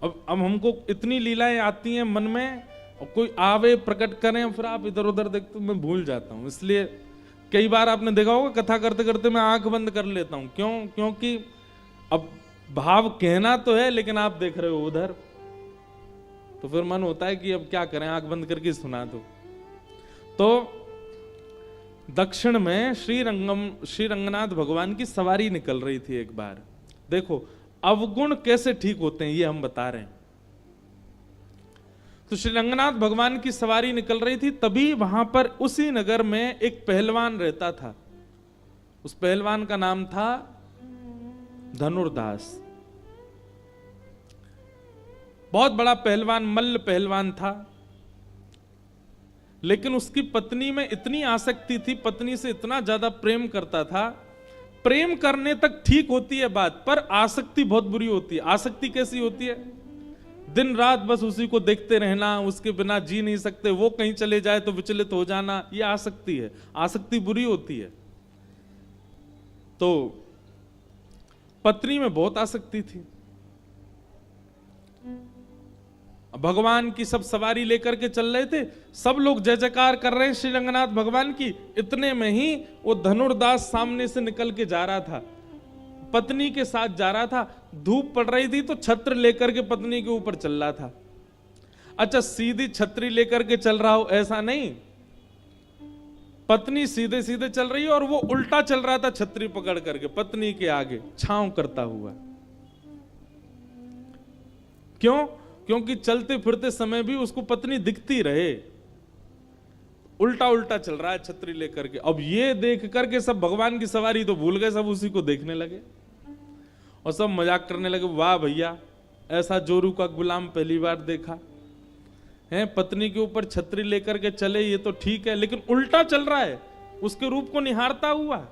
अब हमको इतनी लीलाएं आती हैं मन में, और कोई आवे प्रकट करें फिर आप इधर उधर देखते मैं भूल जाता हूं। इसलिए कई बार आपने देखा होगा कथा करते करते मैं आंख बंद कर लेता हूं। क्यों? क्योंकि अब भाव कहना तो है लेकिन आप देख रहे हो उधर, तो फिर मन होता है कि अब क्या करें, आंख बंद करके सुना दो। तो दक्षिण में श्री रंगनाथ भगवान की सवारी निकल रही थी एक बार। देखो अवगुण कैसे ठीक होते हैं ये हम बता रहे हैं। तो श्री रंगनाथ भगवान की सवारी निकल रही थी, तभी वहां पर उसी नगर में एक पहलवान रहता था। उस पहलवान का नाम था धनुर्दास। बहुत बड़ा पहलवान, मल्ल पहलवान था। लेकिन उसकी पत्नी में इतनी आसक्ति थी, पत्नी से इतना ज्यादा प्रेम करता था। प्रेम करने तक ठीक होती है बात, पर आसक्ति बहुत बुरी होती है। आसक्ति कैसी होती है? दिन रात बस उसी को देखते रहना, उसके बिना जी नहीं सकते, वो कहीं चले जाए तो विचलित हो जाना, ये आसक्ति है। आसक्ति बुरी होती है। तो पत्नी में बहुत आसक्ति थी। भगवान की सब सवारी लेकर के चल रहे थे, सब लोग जय जयकार कर रहे हैं श्री रंगनाथ भगवान की। इतने में ही वो धनुर्दास सामने से निकल के जा रहा था, पत्नी के साथ जा रहा था। धूप पड़ रही थी तो छत्र लेकर के पत्नी के ऊपर चल रहा था। अच्छा, सीधी छतरी लेकर के चल रहा हो ऐसा नहीं, पत्नी सीधे सीधे चल रही है और वो उल्टा चल रहा था छतरी पकड़ करके पत्नी के आगे छांव करता हुआ। क्यों? क्योंकि चलते फिरते समय भी उसको पत्नी दिखती रहे। उल्टा उल्टा चल रहा है छतरी लेकर के। अब ये देख करके सब भगवान की सवारी तो भूल गए, सब उसी को देखने लगे और सब मजाक करने लगे। वाह भैया, ऐसा जोरू का गुलाम पहली बार देखा है, पत्नी के ऊपर छतरी लेकर के चले ये तो ठीक है, लेकिन उल्टा चल रहा है उसके रूप को निहारता हुआ।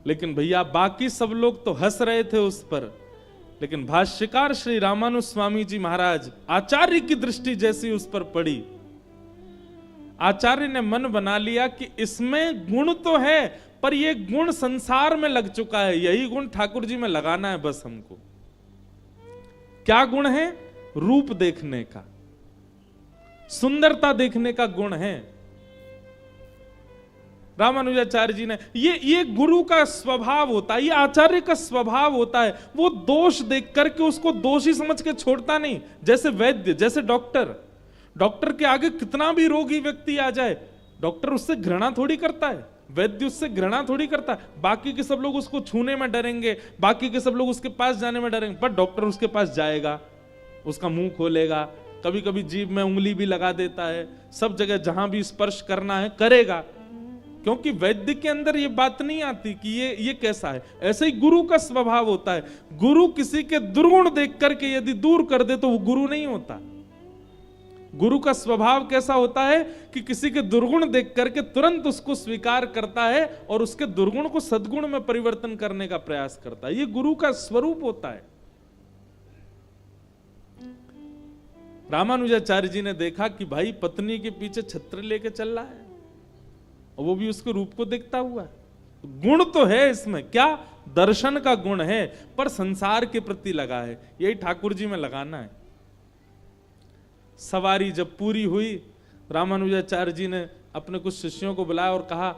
लेकिन भैया बाकी सब लोग तो हंस रहे थे उस पर, लेकिन भाष्यकार श्री रामानुज स्वामी जी महाराज, आचार्य की दृष्टि जैसी उस पर पड़ी, आचार्य ने मन बना लिया कि इसमें गुण तो है, पर यह गुण संसार में लग चुका है, यही गुण ठाकुर जी में लगाना है बस हमको। क्या गुण है? रूप देखने का, सुंदरता देखने का गुण है। रामानुजाचार्य जी ने ये गुरु का स्वभाव होता है, ये आचार्य का स्वभाव होता है। वो दोष देख करके उसको दोषी समझ के छोड़ता नहीं। जैसे वैद्य, जैसे डॉक्टर के आगे कितना भी रोगी व्यक्ति आ जाए, डॉक्टर उससे घृणा थोड़ी करता है, वैद्य उससे घृणा थोड़ी करता है। बाकी के सब लोग उसको छूने में डरेंगे, बाकी के सब लोग उसके पास जाने में डरेंगे, पर डॉक्टर उसके पास जाएगा, उसका मुंह खोलेगा, कभी कभी जीभ में उंगली भी लगा देता है, सब जगह जहां भी स्पर्श करना है करेगा। क्योंकि वैद्य के अंदर ये बात नहीं आती कि ये कैसा है। ऐसे ही गुरु का स्वभाव होता है। गुरु किसी के दुर्गुण देख करके यदि दूर कर दे तो वो गुरु नहीं होता। गुरु का स्वभाव कैसा होता है कि किसी के दुर्गुण देख करके तुरंत उसको स्वीकार करता है और उसके दुर्गुण को सद्गुण में परिवर्तन करने का प्रयास करता है। ये गुरु का स्वरूप होता है। रामानुजाचार्य जी ने देखा कि भाई पत्नी के पीछे छत्र लेके चल रहा है और वो भी उसके रूप को देखता हुआ है। गुण तो है इसमें, क्या? दर्शन का गुण है, पर संसार के प्रति लगा है। यही ठाकुर जी में लगाना है। सवारी जब पूरी हुई, रामानुजाचार्य जी ने अपने कुछ शिष्यों को बुलाया और कहा,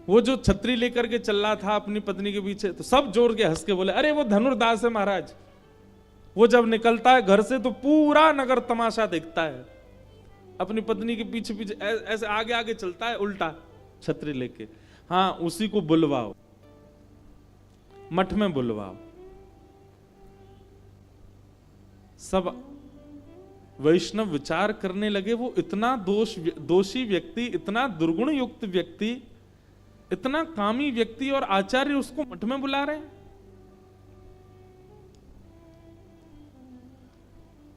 वो जो छतरी लेकर के चल रहा था अपनी पत्नी के पीछे, तो सब जोर के हंस के बोले, अरे वो धनुर्दास है महाराज, वो जब निकलता है घर से तो पूरा नगर तमाशा देखता है, अपनी पत्नी के पीछे पीछे ऐसे आगे आगे चलता है उल्टा छतरी लेके। हाँ, उसी को बुलवाओ, मठ में बुलवाओ। सब वैष्णव विचार करने लगे, वो इतना दोषी व्यक्ति, इतना दुर्गुण युक्त व्यक्ति, इतना कामी व्यक्ति, और आचार्य उसको मठ में बुला रहे हैं।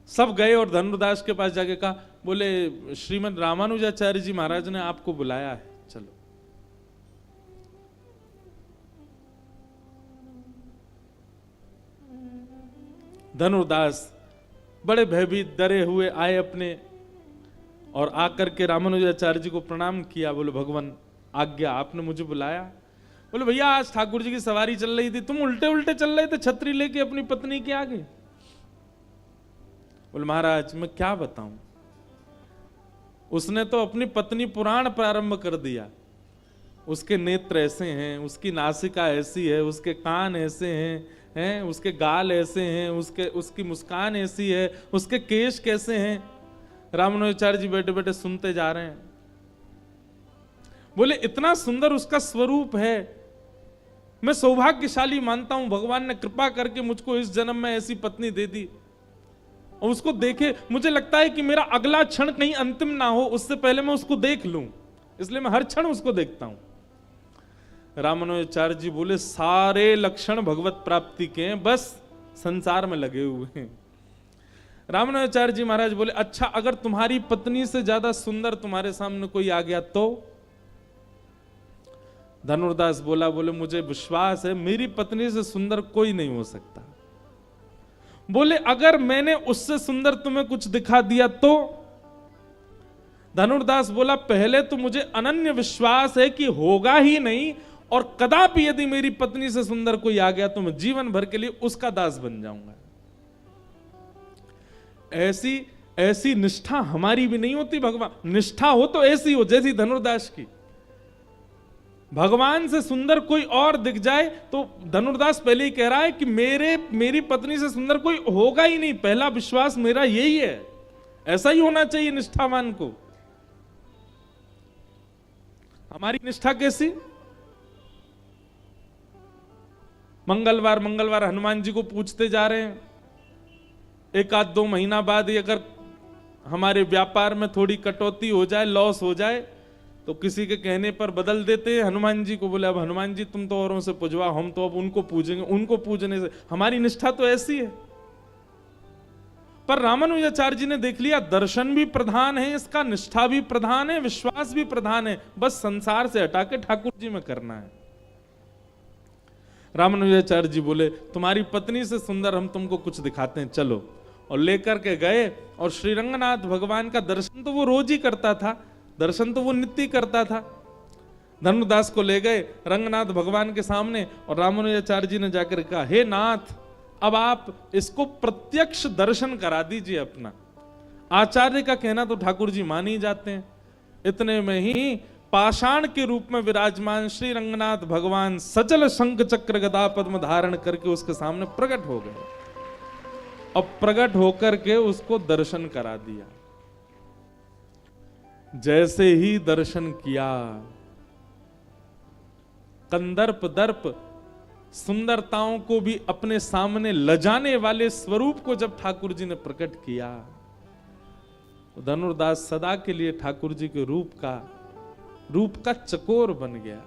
सब गए और धनुर्दास के पास जाके कहा, बोले श्रीमद रामानुजाचार्य जी महाराज ने आपको बुलाया है, चलो। धनुर्दास बड़े भयभीत डरे हुए आए अपने, और आकर के रामानुजाचार्य जी को प्रणाम किया। बोले भगवान आज्ञा, आपने मुझे बुलाया। बोले भैया आज ठाकुर जी की सवारी चल रही थी, तुम उल्टे उल्टे चल रहे थे छतरी लेके अपनी पत्नी के आगे। बोले महाराज मैं क्या बताऊं, उसने तो अपनी पत्नी पुराण प्रारंभ कर दिया। उसके नेत्र ऐसे हैं, उसकी नासिका ऐसी है, उसके कान ऐसे हैं, उसके गाल ऐसे हैं, उसकी मुस्कान ऐसी है, उसके केश कैसे हैं। रामानुजाचार्य जी बैठे बैठे सुनते जा रहे हैं। बोले इतना सुंदर उसका स्वरूप है, मैं सौभाग्यशाली मानता हूं, भगवान ने कृपा करके मुझको इस जन्म में ऐसी पत्नी दे दी। और उसको देखे मुझे लगता है कि मेरा अगला क्षण कहीं अंतिम ना हो, उससे पहले मैं उसको देख लूं, इसलिए मैं हर क्षण उसको देखता हूं। रामानुजाचार्य जी बोले सारे लक्षण भगवत प्राप्ति के हैं, बस संसार में लगे हुए हैं। रामानुजाचार्य जी महाराज बोले अच्छा अगर तुम्हारी पत्नी से ज्यादा सुंदर तुम्हारे सामने कोई आ गया तो? धनुर्दास बोला, बोले मुझे विश्वास है मेरी पत्नी से सुंदर कोई नहीं हो सकता। बोले अगर मैंने उससे सुंदर तुम्हें कुछ दिखा दिया तो? धनुर्दास बोला पहले तो मुझे अनन्य विश्वास है कि होगा ही नहीं, और कदापि यदि मेरी पत्नी से सुंदर कोई आ गया तो मैं जीवन भर के लिए उसका दास बन जाऊंगा। ऐसी निष्ठा हमारी भी नहीं होती। भगवान निष्ठा हो तो ऐसी हो जैसी धनुर्दास की। भगवान से सुंदर कोई और दिख जाए तो धनुर्दास पहले ही कह रहा है कि मेरी पत्नी से सुंदर कोई होगा ही नहीं, पहला विश्वास मेरा यही है। ऐसा ही होना चाहिए निष्ठावान को। हमारी निष्ठा कैसी? मंगलवार हनुमान जी को पूछते जा रहे हैं, एक आध 2 महीना बाद ही अगर हमारे व्यापार में थोड़ी कटौती हो जाए, लॉस हो जाए, तो किसी के कहने पर बदल देते हैं हनुमान जी को। बोले अब हनुमान जी तुम तो औरों से पूजवा, हम तो अब उनको पूजेंगे। उनको पूजने से हमारी निष्ठा तो ऐसी है। पर रामानुजाचार्य जी ने देख लिया दर्शन भी प्रधान है इसका, निष्ठा भी प्रधान है, विश्वास भी प्रधान है, बस संसार से हटा के ठाकुर जी में करना है। रामानुजाचार्य जी बोले तुम्हारी पत्नी से सुंदर हम तुमको कुछ दिखाते हैं, चलो। और लेकर के गए, और श्री रंगनाथ भगवान का दर्शन तो वो रोज ही करता था, दर्शन तो वो नित्य करता था। धनुर्दास को ले गए रंगनाथ भगवान के सामने, और रामानुजाचार्य जी ने जाकर कहा हे नाथ अब आप इसको प्रत्यक्ष दर्शन करा दीजिए अपना। आचार्य का कहना तो ठाकुर जी मान ही जाते हैं। इतने में ही पाषाण के रूप में विराजमान श्री रंगनाथ भगवान सचल शंख चक्र गदा पद्म धारण करके उसके सामने प्रकट हो गए, और प्रकट होकर के उसको दर्शन करा दिया। जैसे ही दर्शन किया, कंदर्प दर्प सुंदरताओं को भी अपने सामने लजाने वाले स्वरूप को जब ठाकुर जी ने प्रकट किया, तो धनुर्दास सदा के लिए ठाकुर जी के रूप का चकोर बन गया।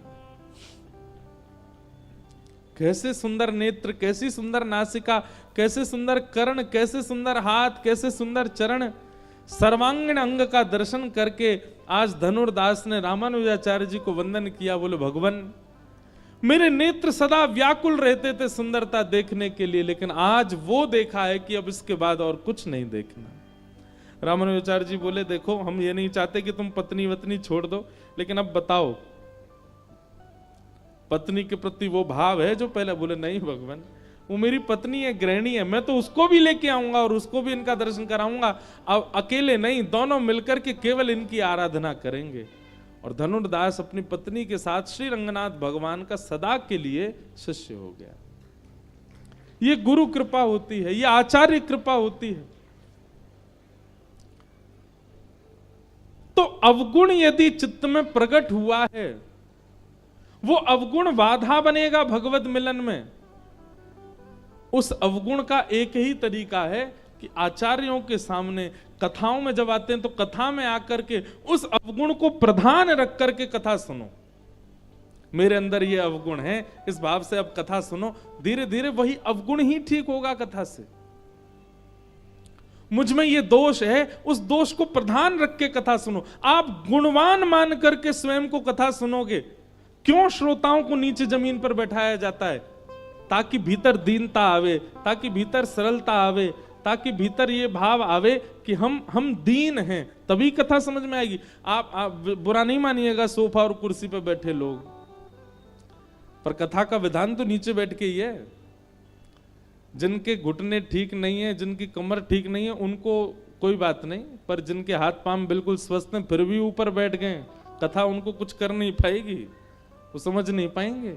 कैसे सुंदर नेत्र, कैसी सुंदर नासिका, कैसे सुंदर कर्ण, कैसे सुंदर हाथ, कैसे सुंदर चरण, सर्वांगीण अंग का दर्शन करके आज धनुर्दास ने रामानुजाचार्य जी को वंदन किया। बोले भगवान मेरे नेत्र सदा व्याकुल रहते थे सुंदरता देखने के लिए, लेकिन आज वो देखा है कि अब इसके बाद और कुछ नहीं देखना। रामानुजाचार्य जी बोले देखो हम ये नहीं चाहते कि तुम पत्नी वतनी छोड़ दो, लेकिन अब बताओ पत्नी के प्रति वो भाव है जो पहले? बोले नहीं भगवान वो मेरी पत्नी है, गृहिणी है, मैं तो उसको भी लेके आऊंगा और उसको भी इनका दर्शन कराऊंगा। अब अकेले नहीं, दोनों मिलकर के केवल इनकी आराधना करेंगे। और धनुर्दास अपनी पत्नी के साथ श्री रंगनाथ भगवान का सदा के लिए शिष्य हो गया। ये गुरु कृपा होती है, ये आचार्य कृपा होती है। तो अवगुण यदि चित्त में प्रकट हुआ है, वो अवगुण बाधा बनेगा भगवत मिलन में। उस अवगुण का एक ही तरीका है कि आचार्यों के सामने कथाओं में जब आते हैं तो कथा में आकर के उस अवगुण को प्रधान रख करके कथा सुनो। मेरे अंदर ये अवगुण है, इस भाव से अब कथा सुनो। धीरे धीरे वही अवगुण ही ठीक होगा कथा से। मुझ में ये दोष है, उस दोष को प्रधान रख के कथा सुनो। आप गुणवान मान करके स्वयं को कथा सुनोगे। क्यों श्रोताओं को नीचे जमीन पर बैठाया जाता है? ताकि भीतर दीनता आवे, ताकि भीतर सरलता आवे, ताकि भीतर ये भाव आवे कि हम दीन हैं, तभी कथा समझ में आएगी। आप बुरा नहीं मानिएगा सोफा और कुर्सी पर बैठे लोग, पर कथा का विधान तो नीचे बैठ के ही है। जिनके घुटने ठीक नहीं है, जिनकी कमर ठीक नहीं है, उनको कोई बात नहीं, पर जिनके हाथ पांव बिल्कुल स्वस्थ हैं फिर भी ऊपर बैठ गए, कथा उनको कुछ कर नहीं पाएगी, वो समझ नहीं पाएंगे।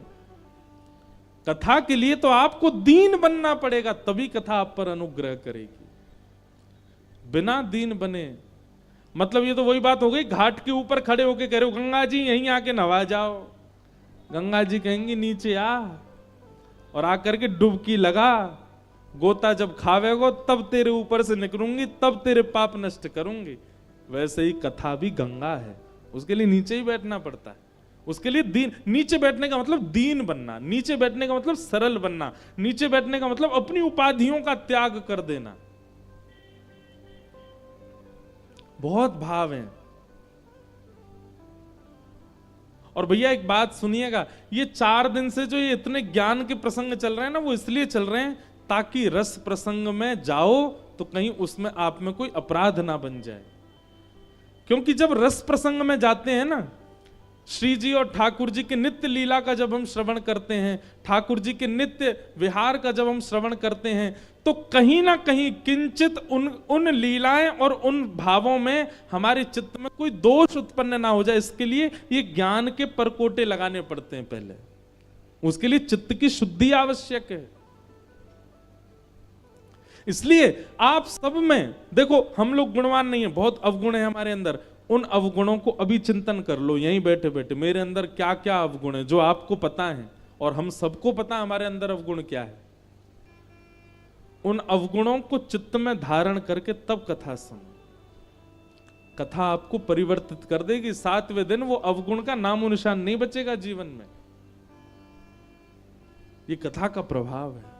कथा के लिए तो आपको दीन बनना पड़ेगा, तभी कथा आप पर अनुग्रह करेगी। बिना दीन बने, मतलब ये तो वही बात हो गई, घाट के ऊपर खड़े होके कह रहे हो गंगा जी यहीं आके नहा जाओ, गंगा जी कहेंगी नीचे आ और आकर के डुबकी लगा, गोता जब खावेगो तब तेरे ऊपर से निकलूंगी, तब तेरे पाप नष्ट करूंगी। वैसे ही कथा भी गंगा है, उसके लिए नीचे ही बैठना पड़ता है। उसके लिए दीन, नीचे बैठने का मतलब दीन बनना, नीचे बैठने का मतलब सरल बनना, नीचे बैठने का मतलब अपनी उपाधियों का त्याग कर देना। बहुत भाव है। और भैया एक बात सुनिएगा, ये 4 दिन से जो ये इतने ज्ञान के प्रसंग चल रहे हैं ना, वो इसलिए चल रहे हैं ताकि रस प्रसंग में जाओ तो कहीं उसमें आप में कोई अपराध ना बन जाए। क्योंकि जब रस प्रसंग में जाते हैं ना, श्री जी और ठाकुर जी के नित्य लीला का जब हम श्रवण करते हैं, ठाकुर जी के नित्य विहार का जब हम श्रवण करते हैं, तो कहीं ना कहीं किंचित उन लीलाएं और उन भावों में हमारे चित्त में कोई दोष उत्पन्न ना हो जाए, इसके लिए ये ज्ञान के परकोटे लगाने पड़ते हैं। पहले उसके लिए चित्त की शुद्धि आवश्यक है। इसलिए आप सब में देखो, हम लोग गुणवान नहीं है, बहुत अवगुण है हमारे अंदर। उन अवगुणों को अभी चिंतन कर लो यहीं बैठे बैठे, मेरे अंदर क्या क्या अवगुण है जो आपको पता है और हम सबको पता है हमारे अंदर अवगुण क्या है। उन अवगुणों को चित्त में धारण करके तब कथा सुनो। कथा आपको परिवर्तित कर देगी। 7वें दिन वो अवगुण का नामो निशान नहीं बचेगा जीवन में। ये कथा का प्रभाव है।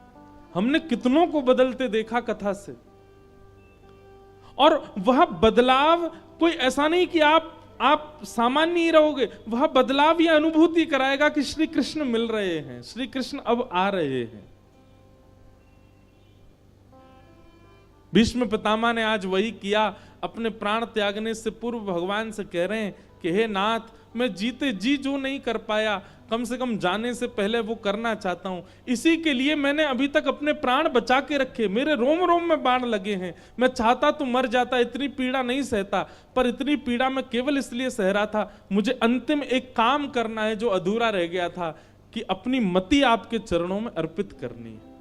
हमने कितनों को बदलते देखा कथा से, और वह बदलाव कोई ऐसा नहीं कि आप सामान्य ही रहोगे, वह बदलाव यह अनुभूति कराएगा कि श्री कृष्ण मिल रहे हैं, श्री कृष्ण अब आ रहे हैं। भीष्म पितामह ने आज वही किया, अपने प्राण त्यागने से पूर्व भगवान से कह रहे हैं कि हे नाथ, मैं जीते जी जो नहीं कर पाया, कम से कम जाने से पहले वो करना चाहता हूं। इसी के लिए मैंने अभी तक अपने प्राण बचा के रखे, मेरे रोम रोम में बाण लगे हैं। मैं चाहता तो मर जाता, इतनी पीड़ा नहीं सहता, पर इतनी पीड़ा मैं केवल इसलिए सह रहा था, मुझे अंतिम एक काम करना है जो अधूरा रह गया था, कि अपनी मति आपके चरणों में अर्पित करनी है।